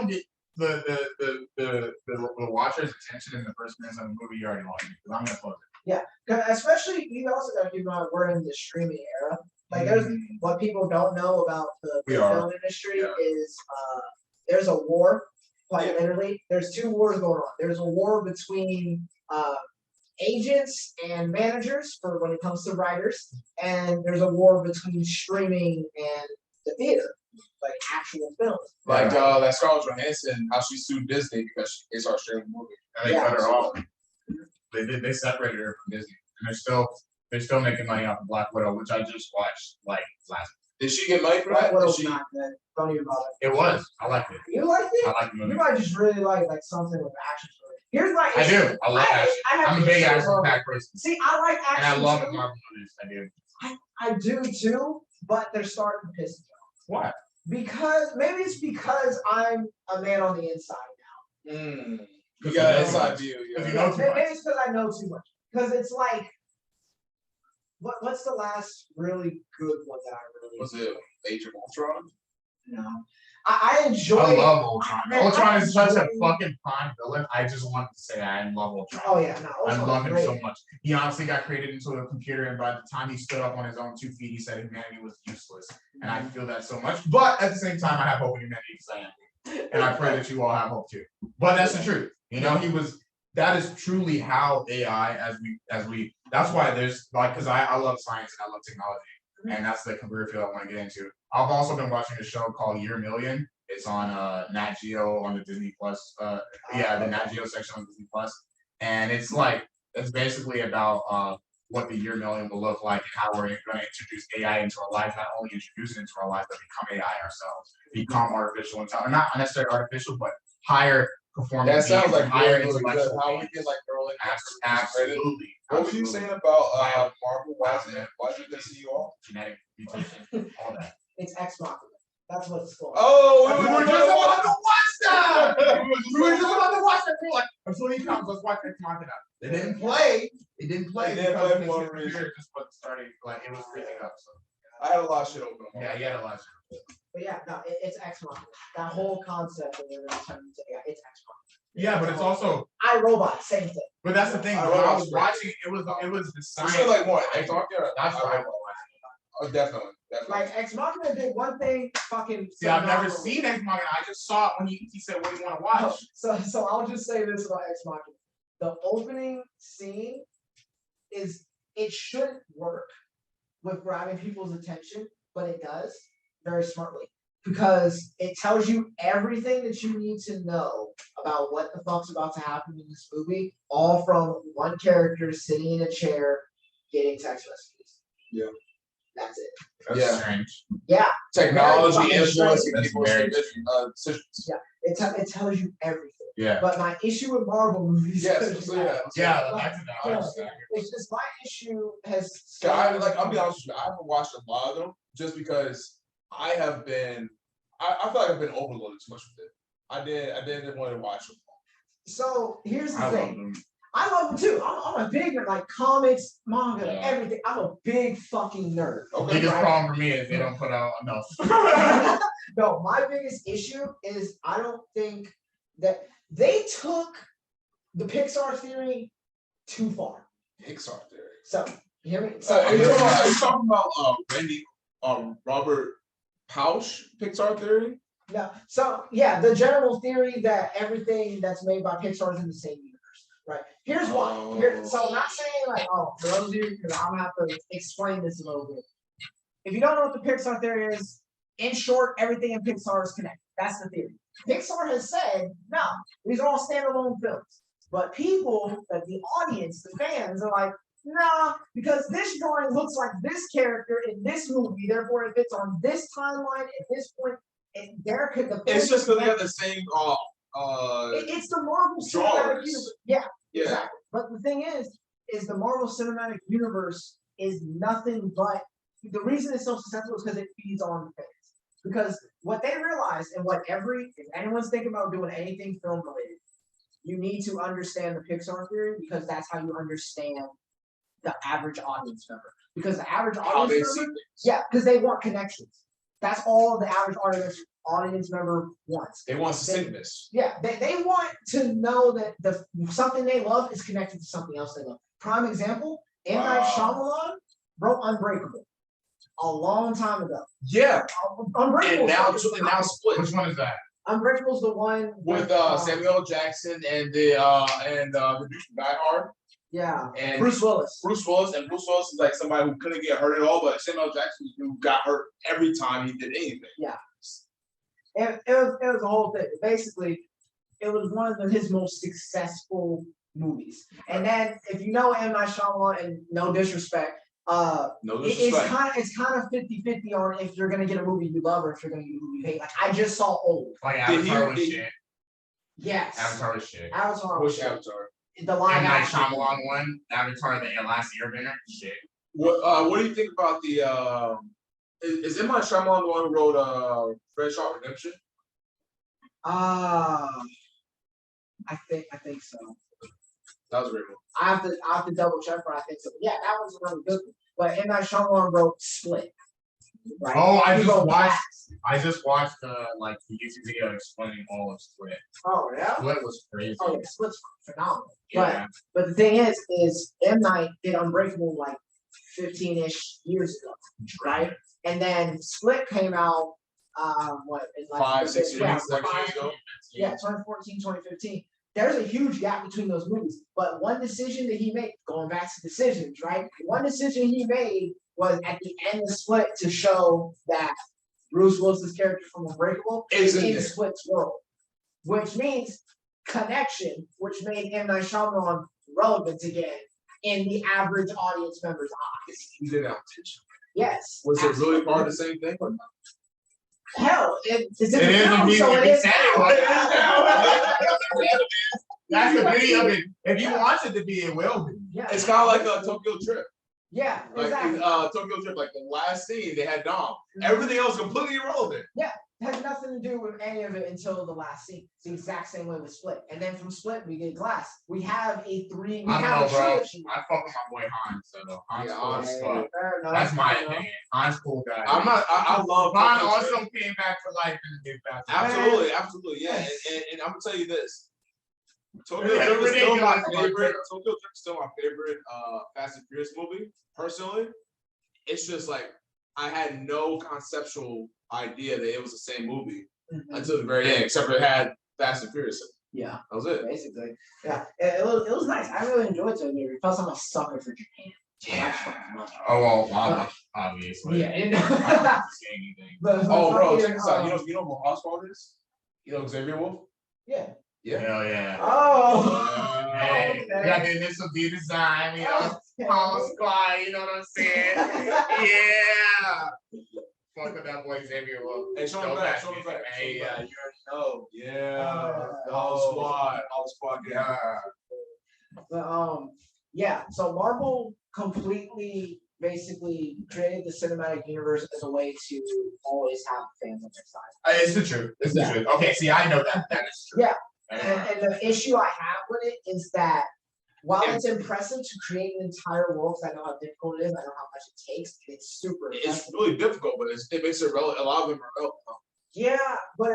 get the watcher's attention in the first minutes of the movie, you already lost me because I'm gonna close it. Yeah, especially you also got to keep in mind we're in the streaming era. Like there's what people don't know about the film industry is there's a war. Quite literally, there's two wars going on. There's a war between agents and managers for when it comes to writers, and there's a war between streaming and the theater, like actual films. Like that Scarlett Johansson, how she sued Disney because it's our streaming movie, and they cut her off. They separated her from Disney, and they're still making money off of Black Widow, which I just watched like last. Did she get money for that? Widow's not good. Don't even bother. It was. I liked it. You liked it? I liked the movie. You might just really like something with action. Here's my issue. I do. I love action. I'm a big action-packed person. See, I like action. And I love the Marvel movies. I do. I do too, but they're starting to piss me off. Why? Because maybe it's because I'm a man on the inside now. You got an inside view. Yeah. Maybe it's because I know too much. Because it's like, what's the last really good one that I really was it? Age of Ultron? No. I enjoy. I love Ultron. Ultron is such a fucking prime villain. I just wanted to say I love Ultron. Oh yeah, no. I love him so much. He honestly got created into a computer, and by the time he stood up on his own 2 feet, he said humanity was useless. And I feel that so much. But at the same time, I have hope in humanity because I am. And I pray that you all have hope too. But that's the truth. You know, that is truly how AI as we that's why there's like because I love science and I love technology. And that's the career field I want to get into. I've also been watching a show called Year Million. It's on Nat Geo on the Disney Plus. The Nat Geo section on Disney Plus. And it's basically about what the Year Million will look like and how we're going to introduce AI into our lives, not only introduce it into our lives, but become AI ourselves, become artificial intelligence. Not necessarily artificial, but higher performance. That sounds like higher intellectual. How we get like early. Absolutely. What were you saying about Marvel? Why did they see you all? Genetic mutation, all that. It's Ex Machina. That's what it's called. Oh, we were just about to watch that. We were just about to watch that. We were like, until he comes, let's watch Ex Machina. They didn't play. It didn't play because the computer just wasn't starting. Like it was freezing up. So I had a lot of shit open. Yeah, you had a lot of shit. But yeah, no, it's Ex Machina. That whole concept of it, it's Ex Machina. Yeah, but it's also iRobot, same thing. But that's the thing. When I was watching, it was the science. You like more Ex Machina? That's what I was watching. Oh, definitely. Like Ex Machina did one thing, fucking. See, I've never seen Ex Machina. I just saw it when he said, "What do you want to watch?" So I'll just say this about Ex Machina: the opening scene it shouldn't work with grabbing people's attention, but it does very smartly because it tells you everything that you need to know about what the fuck's about to happen in this movie, all from one character sitting in a chair getting text messages. Yeah. That's it. That's strange. Yeah. Technology influencing people's decisions. Yeah. It tells you everything. Yeah. But my issue with Marvel movies. It's just my issue has. I'll be honest with you. I haven't watched a lot of them just because I have been. I feel like I've been overloaded too much with it. I didn't want to watch them. So here's the thing. I love them too. I'm a big nerd, like comics, manga, everything. I'm a big fucking nerd. The biggest problem for me is they don't put out enough. No, my biggest issue is I don't think that they took the Pixar theory too far. Pixar theory. So, you hear me? Are you talking about Robert Pausch Pixar theory? No. So, yeah, the general theory that everything that's made by Pixar is in the same universe. Right. Here's why. So I'm not saying like, for those of you, because I'm gonna have to explain this a little bit. If you don't know what the Pixar theory is, in short, everything in Pixar is connected. That's the theory. Pixar has said, no, these are all standalone films. But people, like the audience, the fans, are like, nah, because this drawing looks like this character in this movie, therefore it fits on this timeline at this point. And there could the it's just because they have the same it's the Marvel Cinematic Universe. Yeah, exactly. But the thing is the Marvel Cinematic Universe is nothing but the reason it's so successful is because it feeds on the fans. Because what they realize and what if anyone's thinking about doing anything film related, you need to understand the Pixar theory because that's how you understand the average audience member. Because the average audience member, because they want connections. That's all the average audience audience member wants. They want succinctness. Yeah, they want to know that something they love is connected to something else they love. Prime example, M. Night Shyamalan wrote Unbreakable a long time ago. Yeah, Unbreakable. and now Split Which one is that? Unbreakable's the one with Samuel L. Jackson and the dude from Die Hard. Yeah, And Bruce Willis. Bruce Willis is like somebody who couldn't get hurt at all, but Samuel L. Jackson who got hurt every time he did anything. Yeah. And it was a whole thing. Basically, it was one of his most successful movies. And then, if you know M. Night Shyamalan, and no disrespect, it's kind of 50-50 on if you're gonna get a movie you love or if you're gonna get a movie you hate. Like I just saw Old. Like Avatar was shit. Yes. Avatar was shit. Avatar. Which Avatar? The live M. Night action. Shyamalan one. Avatar: The Last Airbender. Shit. What do you think about the is M. Night Shyamalan the one who wrote Red Shark Redemption? I think so. That was a great one. I have to double check, but I think so. Yeah, that was a really good one. But M. Night Shyamalan wrote Split. Right? Oh, I He just wrote watched. Glass. I just watched the YouTube video explaining all of Split. Oh yeah. Split was crazy. Oh yeah, Split's phenomenal. Yeah. But the thing is M. Night did Unbreakable like 15-ish years ago, right? And then Split came out in like 5-6 years ago. Yeah, 2014, 2015. There's a huge gap between those movies. But one decision that he made, going back to decisions, right? One decision he made was at the end of Split to show that Bruce Willis's character from Unbreakable is in Split's world, which means connection, which made M. Night Shyamalan relevant again in the average audience member's eyes. He did that intention. Yes. Was it really part of the same thing or not? Hell, it's in It the is film, if so you it is. said it was. That's the beauty of it. If you want it to be, it will be. Yeah. It's kind of like a Tokyo Trip. Yeah, Like exactly. Tokyo Trip, like the last scene they had Dom. Everything else completely irrelevant. It had nothing to do with any of it until the last scene. It's the exact same way with Split. And then from Split, we get Glass. We have a trilogy. I don't know, bro. I fuck with my boy Hans, so Hans cool as fuck. That's my opinion. Hans cool guy. I'm not. I love. Hans also came back for life in the new Fast and Absolutely, absolutely, yeah. And I'm gonna tell you this. Tokyo Yeah, Drift is still my ridiculous. favorite. Tokyo Drift is still my favorite Fast and Furious movie. Personally, it's just like I had no conceptual idea that it was the same movie until the very end, except for it had Fast and Furious. Yeah, That was it. basically. Yeah, it was nice. I really enjoyed Tokyo Drift. Plus, I'm a sucker for Japan. Yeah. Oh well, obviously. Yeah. I don't have to say anything. Oh, bro, fucking, check this out. You know who Oswald is? You know Xavier Wolf? Yeah. Yeah. Hell yeah. Oh. Hey, we got the initial D design, you know, Paul Squad, you know what I'm saying? Yeah. Fuck with that boy Xavier Wolf. Hey, show him back. Show him back. Hey, You already know. Yeah. The Oh. whole squad. yeah. But, yeah, so Marvel completely basically created the cinematic universe as a way to always have fans on their side. It's the truth. It's the truth. Okay, see, I know that. That is true. Yeah. That is And the issue I have with it is that while it's impressive to create an entire world, because I know how difficult it is, I know how much it takes, it's super It's impressive. really difficult, but it makes it relevant. A lot of them are relevant. Yeah, but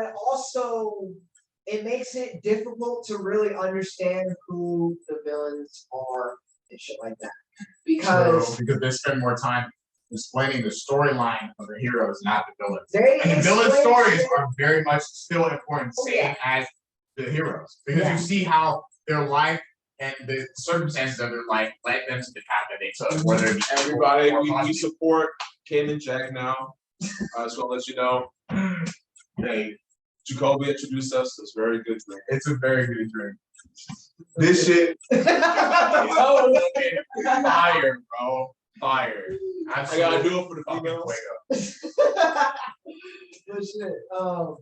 it makes it difficult to really understand who the villains are and shit like that. Because they spend more time explaining the storyline of the heroes, not the villains. And the explain villain stories shit. are very much still important, Oh, same yeah. as the heroes. Because Yeah. you see how their life and the circumstances of their life led them to the path that they took. Whether it be Everybody, or we positive. support Ken and Jack now. I just want to let you know. Hey, Jacoby introduced us. It's a very good drink. It's a very good drink. This shit Oh, fire, bro. Fire. I gotta do it for the Fucking females. Fuego. Good shit. No,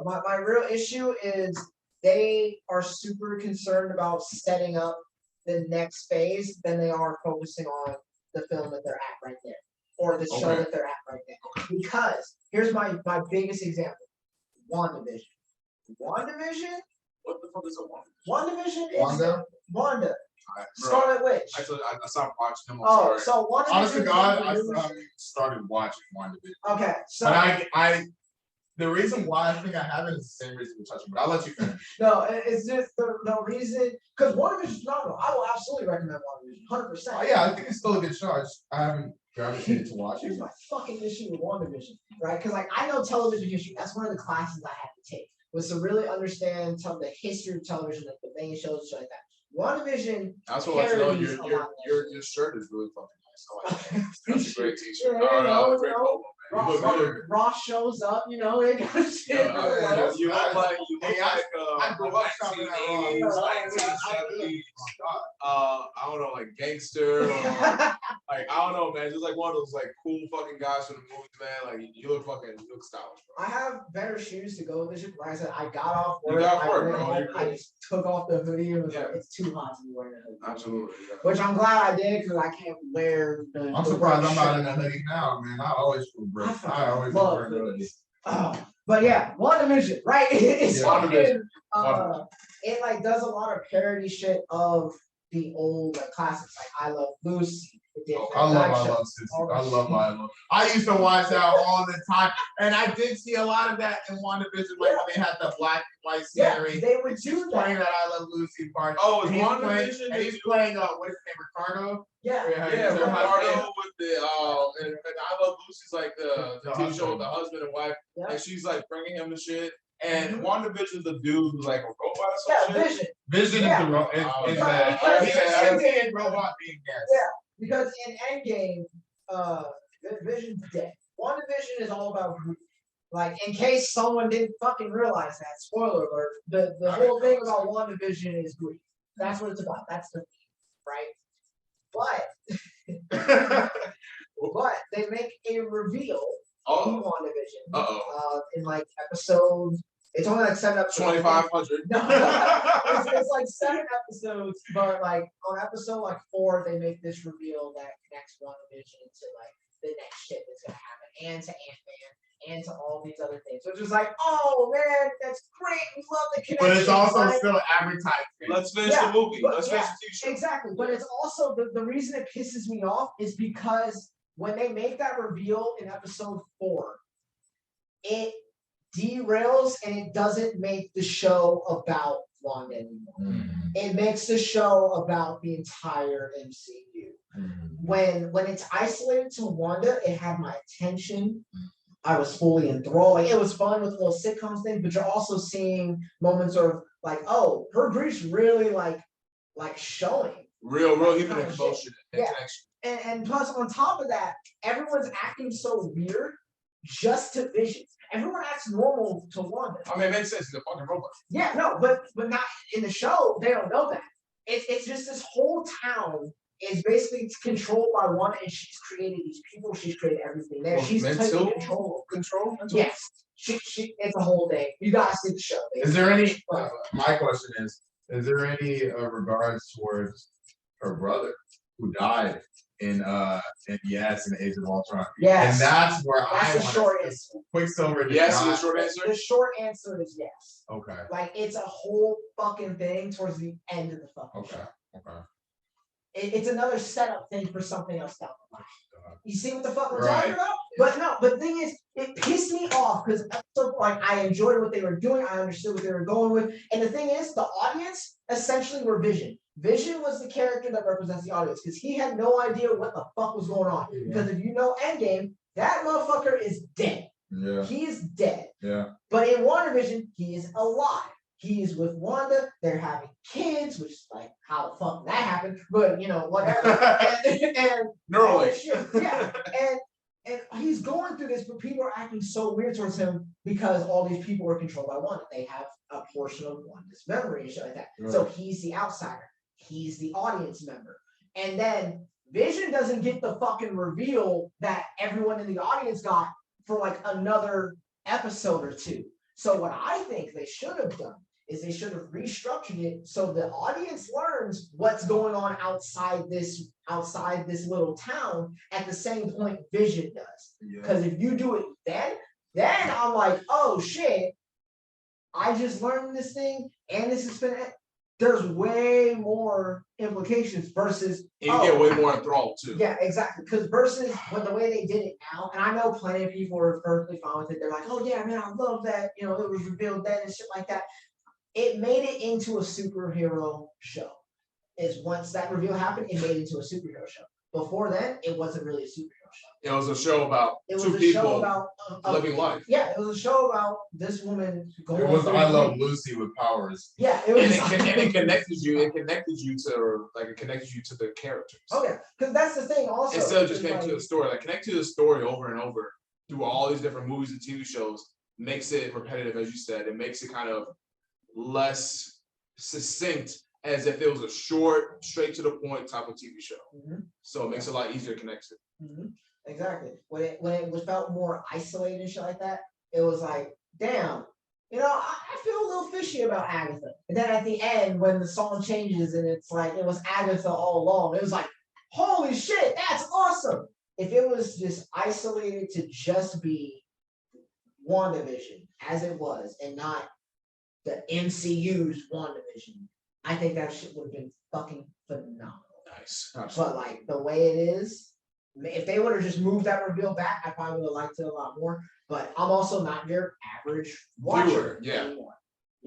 my real issue is they are super concerned about setting up the next phase than they are focusing on the film that they're at right there or the show Okay. that they're at right there. Because here's my biggest example: WandaVision. WandaVision. What the fuck is a one? WandaVision is Wanda? Wanda, Bro, Scarlet Witch. actually, I stopped watching them. I'm Oh, sorry. so WandaVision. Honest to God, is the I newest- started watching WandaVision. Okay, so But The reason why I think I haven't is the same reason we're touching, but I'll let you finish. No, it's just the reason because WandaVision is phenomenal. I will absolutely recommend WandaVision, 100%. Oh, yeah, I think it's still a good show. I haven't gravitated to watch Here's it. my fucking issue with WandaVision, right? Because like I know television history. That's one of the classes I had to take was to really understand the history of television, like the main shows, shit like that. WandaVision. That's what I know. parodies a lot of that Your shirt is really fucking nice. I like it. That's a great t-shirt. Yeah, Oh, no, you great know, polo, man. You look good. Ross shows up, you know, they got shit. Yeah, You look like I grew up shopping at Ross. 1980s, 1970s. I don't know, like gangster or like I don't know, man. Just like one of those like cool fucking guys from the movies, man. Like you look stylish, bro. I have better shoes to go with this shit. Like I said, I got off You work. got off work, I went bro. home, You're I good. just took off the hoodie and was Yeah. like, it's too hot to be wearing a hoodie. Absolutely. Yeah. Which I'm glad I did because I can't wear the. I'm the surprised white I'm not shirt. in a hoodie now, man. I always feel great. I always love wear a hoodie. Oh, but yeah, WandaVision, right? It's Yeah, fucking, WandaVision. it like does a lot of parody shit of the old like classics, like I Love Lucy. It did I love Night I Show, Love Sissy. all I that love shit. I Love. I used to watch that all the time, and I did see a lot of that in WandaVision, like when they had the black and white Yeah, scenery. they would He's do playing that. that I Love Lucy part. Oh, and is he's playing, WandaVision? and he's playing what's his name, Ricardo? Yeah, Yeah, so Ricardo with the and I Love Lucy's like the The TV show husband. with the husband and wife, yeah, and she's like bringing him the shit. And Mhm. WandaVision's the dude who's like a robot or yeah, some shit. Vision. Vision Yeah. is the Oh, is yeah. that he's Yeah. a sentient robot being gas. Yeah. Because in Endgame, Vision's dead. WandaVision is all about Groot. Like, in case someone didn't fucking realize that, spoiler alert, the whole thing about WandaVision is Groot. That's what it's about. That's the theme, right? But they make a reveal in Oh, WandaVision. uh-oh. In like episode, it's only like 7 episodes. 2,500. No, it's like 7 episodes, but like on episode like 4, they make this reveal that connects WandaVision to like the next shit that's gonna happen, and to Ant-Man, and to all these other things. So it's just like, oh man, that's great. We love the connection. But it's also right? still advertising. Let's finish Yeah, the movie. but Let's finish the TV show. Exactly, but it's also the reason it pisses me off is because when they make that reveal in episode 4, it derails and it doesn't make the show about Wanda anymore. It makes the show about the entire MCU. When it's isolated to Wanda, it had my attention. I was fully enthralled. Like it was fun with little sitcoms things, but you're also seeing moments of like, oh, her grief's really like showing. Real human Kind of emotion and Yeah. connection. And plus, on top of that, everyone's acting so weird just to Vision. Everyone acts normal to Wanda. I mean, it makes sense. He's a fucking robot. Yeah, no, but not in the show. They don't know that. It's just this whole town is basically controlled by Wanda, and she's created these people. She's created everything there. Well, She's taking mental control. control. Yes, she. It's a whole thing. You gotta see the show. Is there any? Right. My question is there any regards towards her brother who died in Yes in Age of Ultron? Yes. And that's where That's the wanna- short answer. Quicksilver did Yes, not- the short answer. The short answer is yes. Okay. Like it's a whole fucking thing towards the end of the fucking Okay. show. Okay. It's another setup thing for something else down the line. You see what the fuck we're Right. talking about? But no, but the thing is, it pissed me off because like I enjoyed what they were doing. I understood what they were going with. And the thing is, the audience essentially were Vision. Vision was the character that represents the audience because he had no idea what the fuck was going on. Yeah. Because if you know Endgame, that motherfucker is dead. Yeah. He is dead. Yeah. But in WandaVision, he is alive. He is with Wanda. They're having kids, which is like how the fuck that happened. But you know, whatever. and all this shit. Yeah. And he's going through this, but people are acting so weird towards him because all these people are controlled by Wanda. They have a portion of Wanda's memory and shit like that. So he's the outsider. He's the audience member. And then Vision doesn't get the fucking reveal that everyone in the audience got for like another episode or 2. So what I think they should have done is they should have restructured it so the audience learns what's going on outside this little town at the same point Vision does. Because if you do it then I'm like, oh shit, I just learned this thing and this has been there's way more implications versus And you get way more enthralled too. yeah, exactly. Because versus when the way they did it now, and I know plenty of people are perfectly fine with it. They're like, oh yeah, man, I love that. You know, it was revealed then and shit like that. It made it into a superhero show. Is once that reveal happened, it made it into a superhero show. Before then, it wasn't really a superhero show. It was a show about It was two a people show about living life. Yeah, it was a show about this woman going. It was through I Love things. Lucy with powers. Yeah, it And was. it connected you. It connected you to the characters. Okay, because that's the thing. Also, Instead of just is connecting to like- the story, like connect to the story over and over through all these different movies and TV shows makes it repetitive, as you said. It makes it kind of less succinct, as if it was a short, straight to the point type of TV show. Mhm. So it makes it a lot easier to connect to. Exactly. When it was felt more isolated and shit like that, it was like, damn, you know, I feel a little fishy about Agatha. And then at the end, when the song changes and it's like it was Agatha all along, it was like, holy shit, that's awesome. If it was just isolated to just be WandaVision as it was and not the MCU's WandaVision, I think that shit would have been fucking phenomenal. Nice. But like the way it is, if they would have just moved that reveal back, I probably would have liked it a lot more. But I'm also not your average watcher Viewer, yeah. anymore.